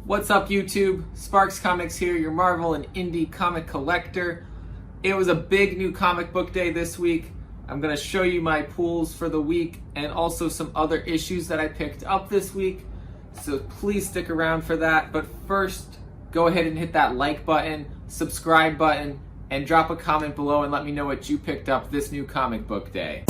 What's up, YouTube? Sparks Comics here, your Marvel and indie comic collector. It was a big new comic book day this week. I'm going to show you my pulls for the week and also some other issues that I picked up this week. So please stick around for that. But first, go ahead and hit that like button, subscribe button, and drop a comment below and let me know what you picked up this new comic book day.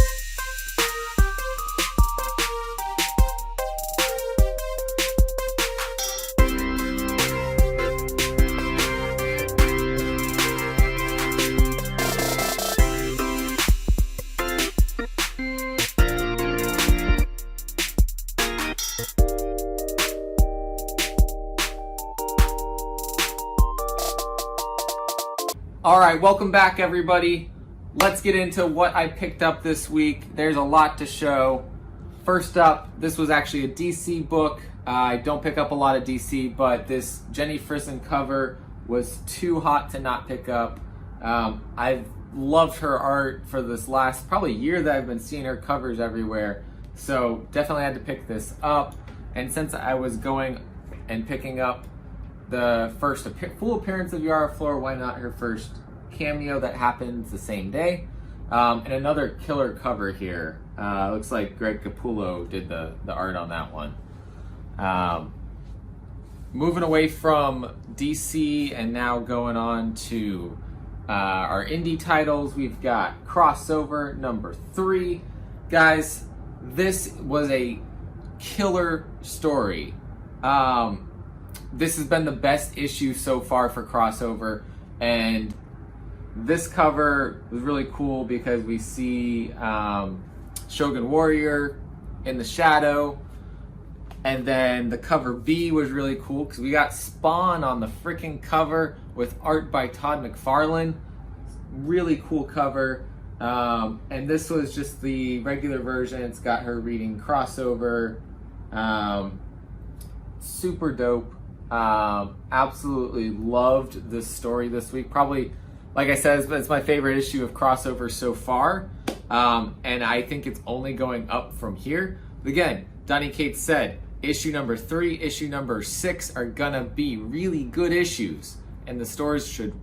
All right, welcome back, everybody. Let's get into what I picked up this week. There's a lot to show. First up, this was actually a DC book. I don't pick up a lot of DC, but this Jenny Frison cover was too hot to not pick up. I've loved her art for this last probably year that I've been seeing her covers everywhere. So definitely had to pick this up. And since I was going and picking up the first full appearance of Yara Flor, why not her first cameo that happens the same day? And another killer cover here. Looks like Greg Capullo did the art on that one. Moving away from DC and now going on to our indie titles, we've got Crossover number 3. Guys, this was a killer story. This has been the best issue so far for Crossover, and this cover was really cool because we see Shogun Warrior in the shadow, and then the cover B was really cool because we got Spawn on the freaking cover with art by Todd McFarlane. Really cool cover, and this was just the regular version. It's got her reading Crossover. Super dope. Absolutely loved this story this week. Probably, like I said, it's my favorite issue of Crossover so far, and I think it's only going up from here. But again, Donny Cates said issue number 3, issue number 6 are gonna be really good issues, and the stores should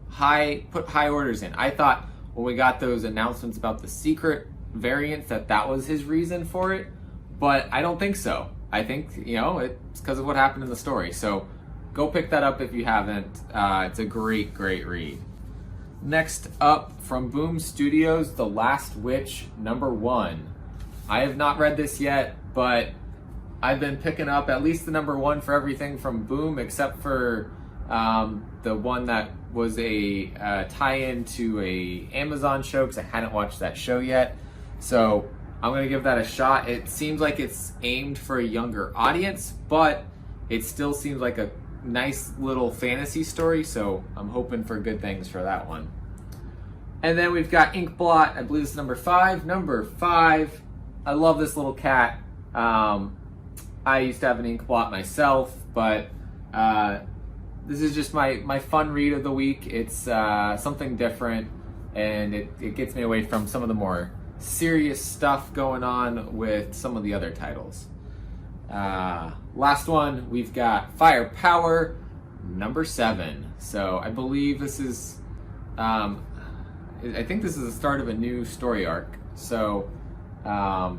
put high orders in. I thought when we got those announcements about the secret variants that was his reason for it, but I don't think so. I think, it's because of what happened in the story. So go pick that up if you haven't. It's a great, great read. Next up, from Boom Studios, The Last Witch number 1. I have not read this yet, but I've been picking up at least the number 1 for everything from Boom, except for the one that was a tie-in to a Amazon show, because I hadn't watched that show yet. So I'm going to give that a shot. It seems like it's aimed for a younger audience, but it still seems like a nice little fantasy story, so I'm hoping for good things for that one. And then we've got Inkblot. I believe it's number 5. Number 5. I love this little cat. I used to have an Inkblot myself, but this is just my fun read of the week. It's something different, and it gets me away from some of the more serious stuff going on with some of the other titles. Last one, we've got Firepower number 7. So I believe this is I think this is the start of a new story arc. So I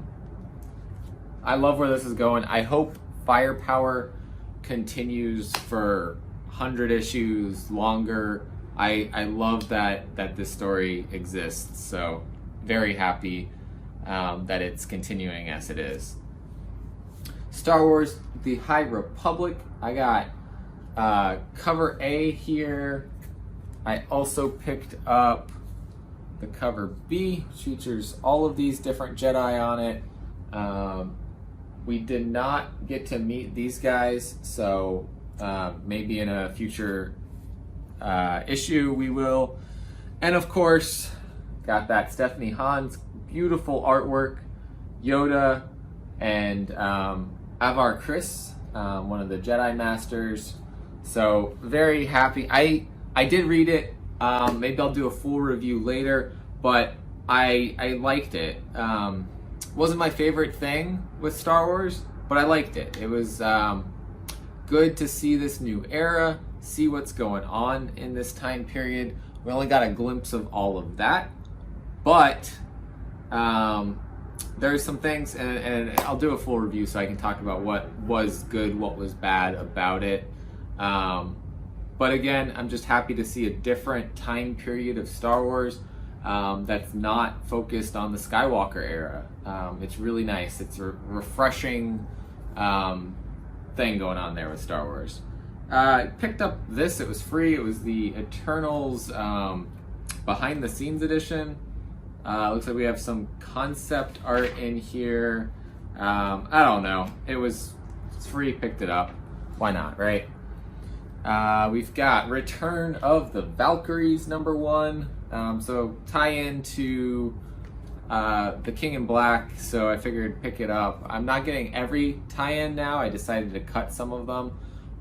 love where this is going. I hope Firepower continues for 100 issues longer. I love that this story exists. So very happy that it's continuing as it is. Star Wars The High Republic. I got cover A here. I also picked up the cover B, which features all of these different Jedi on it. We did not get to meet these guys, so maybe in a future issue we will. And of course, got that Stephanie Hahn's beautiful artwork, Yoda, and Avar Kriss, one of the Jedi Masters. So very happy. I did read it. Maybe I'll do a full review later, but I liked it. Wasn't my favorite thing with Star Wars, but I liked it. It was good to see this new era, see what's going on in this time period. We only got a glimpse of all of that, but there's some things, and I'll do a full review so I can talk about what was good, what was bad about it. But again, I'm just happy to see a different time period of Star Wars that's not focused on the Skywalker era. It's really nice. It's a refreshing thing going on there with Star Wars. I picked up this. It was free. It was the Eternals behind the scenes edition. Looks like we have some concept art in here. I don't know. It's free. Picked it up. Why not, right? We've got Return of the Valkyries #1. So tie into the King in Black, so I figured pick it up. I'm not getting every tie-in now. I decided to cut some of them,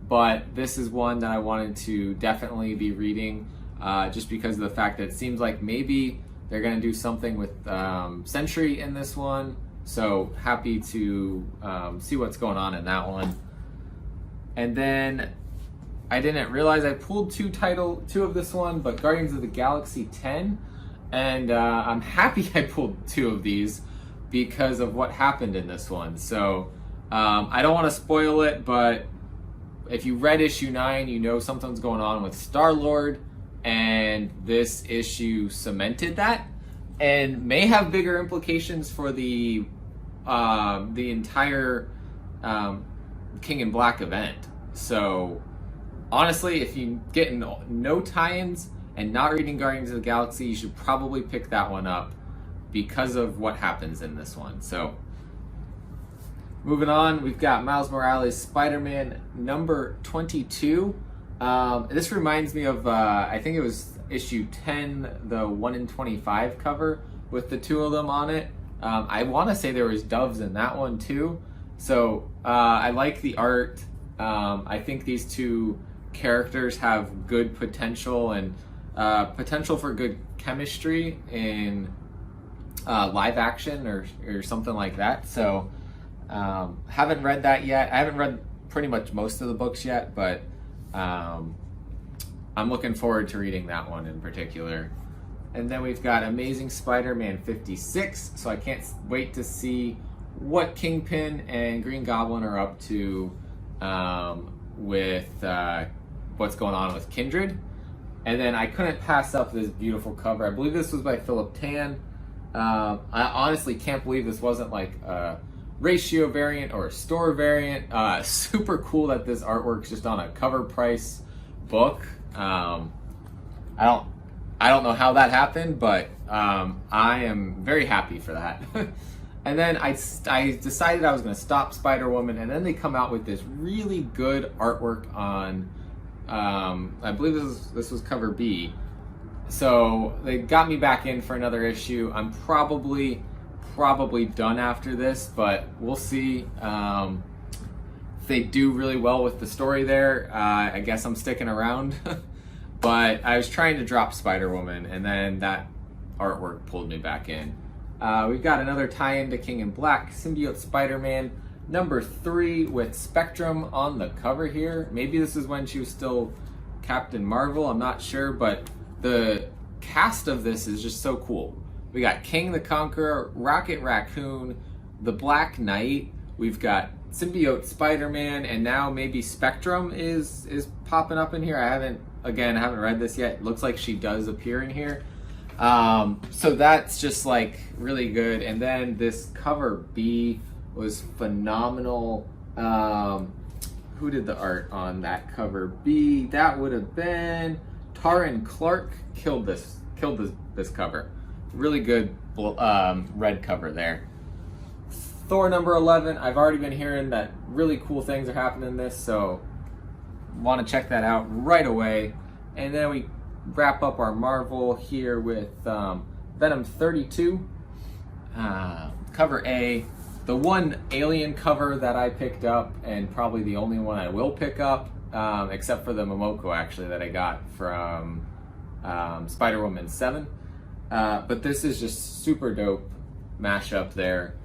but this is one that I wanted to definitely be reading just because of the fact that it seems like maybe they're going to do something with Sentry in this one. So happy to see what's going on in that one. And then I didn't realize I pulled two of this one, but Guardians of the Galaxy 10. And I'm happy I pulled 2 of these because of what happened in this one. So I don't want to spoil it, but if you read issue 9, you know something's going on with Star-Lord, and this issue cemented that and may have bigger implications for the entire King in Black event. So honestly, if you get no tie-ins and not reading Guardians of the Galaxy, you should probably pick that one up because of what happens in this one. So moving on, we've got Miles Morales Spider-Man #22. This reminds me of, I think it was issue 10, the 1 in 25 cover with the 2 of them on it. I want to say there was doves in that one too. So I like the art. I think these 2 characters have good potential and potential for good chemistry in live action or something like that. So haven't read that yet. I haven't read pretty much most of the books yet, but I'm looking forward to reading that one in particular. And then we've got Amazing Spider-Man 56. So I can't wait to see what Kingpin and Green Goblin are up to with what's going on with Kindred. And then I couldn't pass up this beautiful cover. I believe this was by Philip Tan. I honestly can't believe this wasn't like a ratio variant or a store variant. Super cool that this artwork's just on a cover price book. I don't know how that happened, but I am very happy for that. And then I decided I was going to stop Spider-Woman, and then they come out with this really good artwork on, I believe this was cover B. So they got me back in for another issue. I'm probably done after this, but we'll see. If they do really well with the story there, I guess I'm sticking around. But I was trying to drop Spider-Woman, and then that artwork pulled me back in. We've got another tie-in to King in Black, Symbiote Spider-Man #3 with Spectrum on the cover here. Maybe this is when she was still Captain Marvel, I'm not sure, but the cast of this is just so cool. We got King the Conqueror, Rocket Raccoon, the Black Knight, we've got Symbiote Spider-Man, and now maybe Spectrum is popping up in here. I haven't read this yet. It looks like she does appear in here. So that's just like really good. And then this cover B was phenomenal. Who did the art on that cover B? That would have been Taran Clark. Killed this cover. Really good red cover there. Thor #11. I've already been hearing that really cool things are happening in this, so want to check that out right away. And then we wrap up our Marvel here with Venom 32, cover A. The one Alien cover that I picked up, and probably the only one I will pick up, except for the Momoko actually that I got from Spider-Woman 7. But this is just super dope mashup there.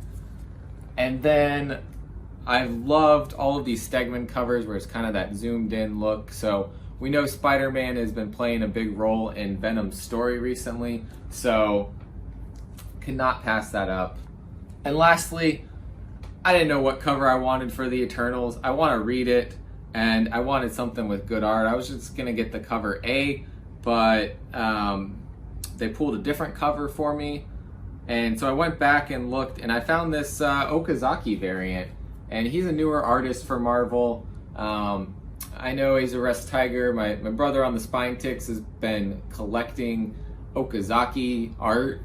And then I've loved all of these Stegman covers where it's kind of that zoomed in look. So we know Spider-Man has been playing a big role in Venom's story recently, so cannot pass that up. And lastly, I didn't know what cover I wanted for the Eternals. I want to read it, and I wanted something with good art. I was just gonna get the cover A, but they pulled a different cover for me. And so I went back and looked, and I found this Okazaki variant. And he's a newer artist for Marvel. I know he's a Rest Tiger. My brother on the Spine Ticks has been collecting Okazaki art.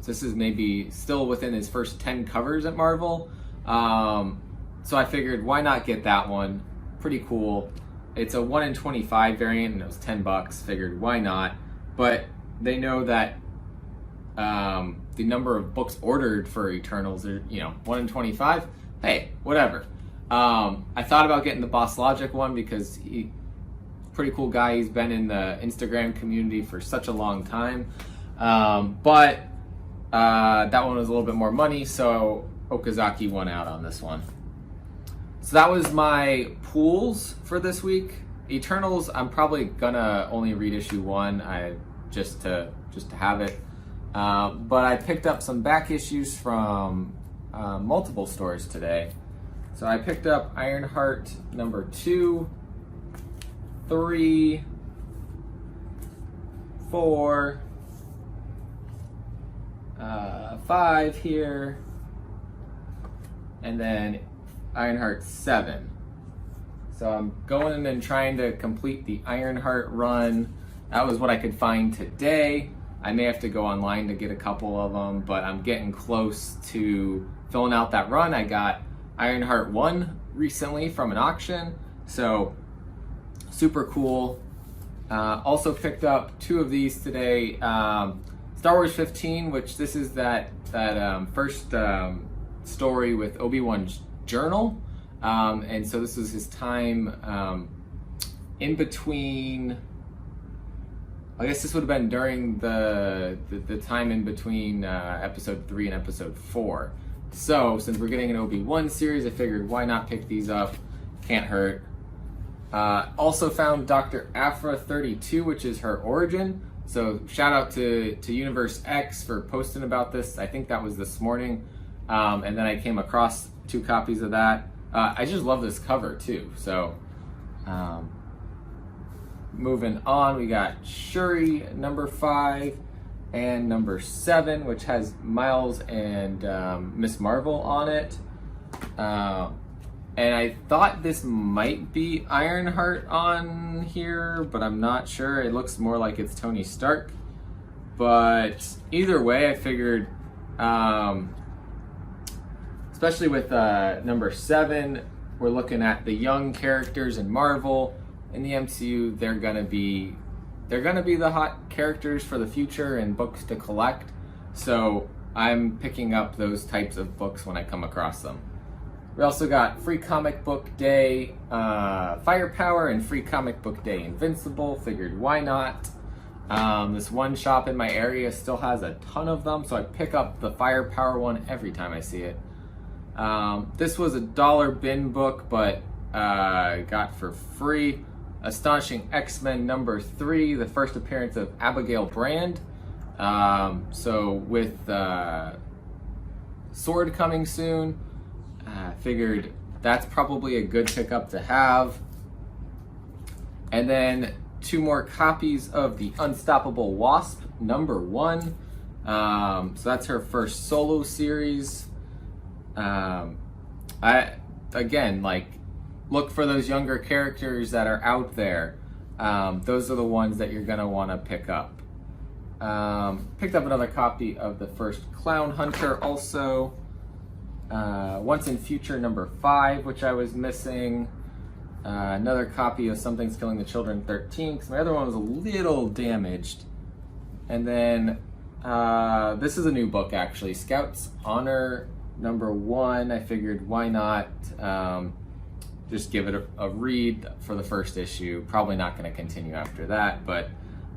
This is maybe still within his first 10 covers at Marvel. So I figured, why not get that one? Pretty cool. It's a 1 in 25 variant, and it was $10. Figured, why not? But they know that the number of books ordered for Eternals are, 1 in 25. Hey, whatever. I thought about getting the Boss Logic one because he's a pretty cool guy. He's been in the Instagram community for such a long time. But that one was a little bit more money, so Okazaki won out on this one. So that was my pools for this week. Eternals, I'm probably gonna only read issue 1, just to have it. But I picked up some back issues from multiple stores today. So I picked up Ironheart number 2, 3, 4, 5 here, and then Ironheart 7. So I'm going in and trying to complete the Ironheart run. That was what I could find today. I may have to go online to get a couple of them, but I'm getting close to filling out that run. I got Ironheart 1 recently from an auction, so super cool. Also picked up 2 of these today. Star Wars 15, which this is that first story with Obi-Wan's journal. And so this was his time in between, I guess this would have been during the time in between episode 3 and episode 4. So since we're getting an Obi-Wan series, I figured why not pick these up? Can't hurt. Also found Dr. Aphra 32, which is her origin. So shout out to Universe X for posting about this. I think that was this morning. And then I came across 2 copies of that. I just love this cover too. So moving on, we got Shuri number 5 and number 7, which has Miles and Miss Marvel on it. And I thought this might be Ironheart on here, but I'm not sure. It looks more like it's Tony Stark. But either way, I figured, especially with number 7, we're looking at the young characters in Marvel. In the MCU, they're gonna be the hot characters for the future and books to collect. So I'm picking up those types of books when I come across them. We also got Free Comic Book Day Firepower and Free Comic Book Day Invincible. Figured why not? This one shop in my area still has a ton of them, so I pick up the Firepower one every time I see it. This was a $1 bin book, but got for free. Astonishing X-Men number 3, the first appearance of Abigail Brand. So with Sword coming soon, figured that's probably a good pickup to have. And then 2 more copies of the Unstoppable Wasp number 1. So that's her first solo series. Look for those younger characters that are out there. Those are the ones that you're gonna want to pick up. Picked up another copy of the first Clown Hunter also. Once in Future number 5, which I was missing. Another copy of Something's Killing the Children 13, because my other one was a little damaged. And then this is a new book actually, Scout's Honor number 1. I figured why not just give it a read for the first issue. Probably not going to continue after that, but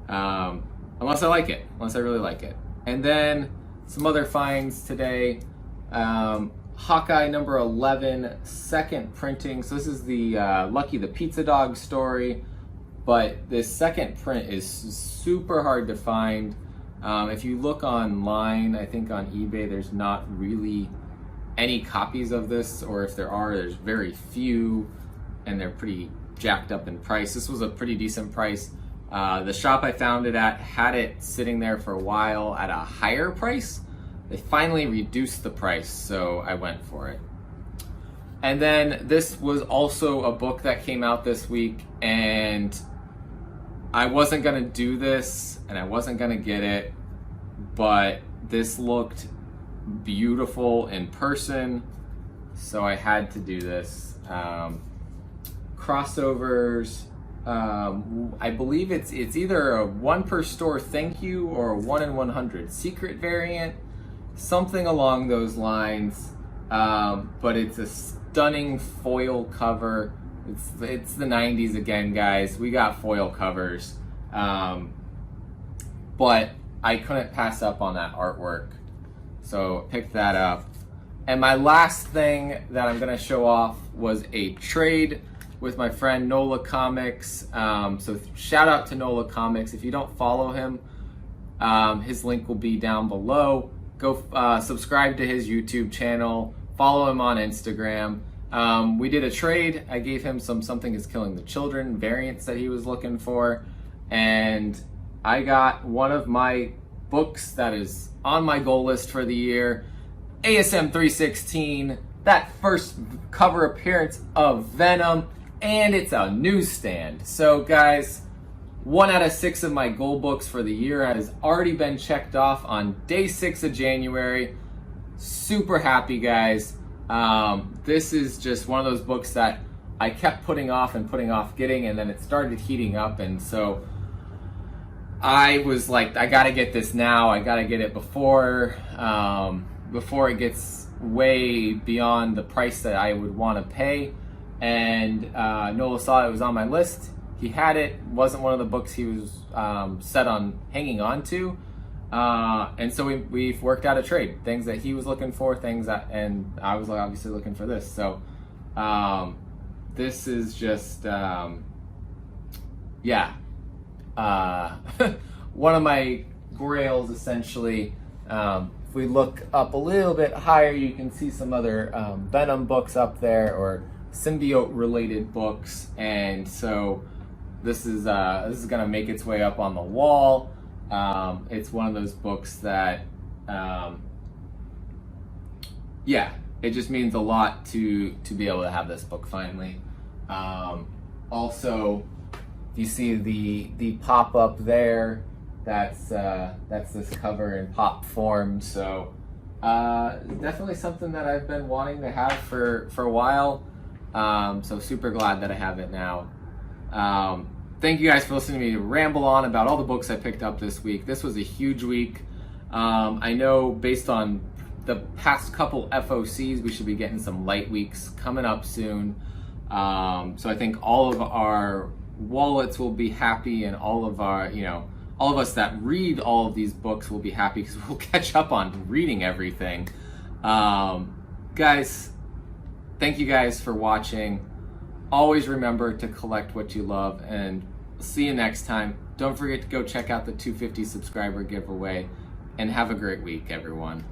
unless I really like it. And then some other finds today. Hawkeye number 11, second printing. So this is the Lucky the Pizza Dog story, but this second print is super hard to find. If you look online, I think on eBay, there's not really any copies of this, or if there are, there's very few, and they're pretty jacked up in price. This was a pretty decent price. The shop I found it at had it sitting there for a while at a higher price. They finally reduced the price, so I went for it. And then this was also a book that came out this week, and I wasn't gonna do this, and I wasn't gonna get it, but this looked beautiful in person, so I had to do this. Crossovers, I believe it's either a 1 per store thank you or a 1 in 100 secret variant, something along those lines. But it's a stunning foil cover. It's the 90s again, guys. We got foil covers, but I couldn't pass up on that artwork, so picked that up. And my last thing that I'm gonna show off was a trade with my friend Nola Comics. So shout out to Nola Comics. If you don't follow him, his link will be down below. Go subscribe to his YouTube channel, follow him on Instagram. We did a trade. I gave him some Something Is Killing the Children variants that he was looking for, and I got one of my books that is on my goal list for the year, ASM 316, that first cover appearance of Venom, and it's a newsstand. So guys, 1 out of 6 of my goal books for the year has already been checked off on day 6 of January. Super happy, guys. This is just one of those books that I kept putting off getting, and then it started heating up, and so I was like, I gotta get this now. I gotta get it before it gets way beyond the price that I would want to pay. And Nola saw it was on my list. He had it. Wasn't one of the books he was set on hanging on to. And so we've worked out a trade. Things that he was looking for, and I was obviously looking for this. So this is just, yeah. One of my grails, essentially. If we look up a little bit higher, you can see some other Venom books up there, or symbiote related books, and so this is gonna make its way up on the wall. It's one of those books that, yeah, it just means a lot to be able to have this book finally. Also, you see the pop up there. That's this cover in pop form. So definitely something that I've been wanting to have for a while. So super glad that I have it now. Thank you guys for listening to me ramble on about all the books I picked up this week. This was a huge week. I know based on the past couple FOCs, we should be getting some light weeks coming up soon. So I think all of our wallets will be happy, and all of our, all of us that read all of these books will be happy because we'll catch up on reading everything. Guys, thank you guys for watching. Always remember to collect what you love, and see you next time. Don't forget to go check out the 250 subscriber giveaway, and have a great week, everyone.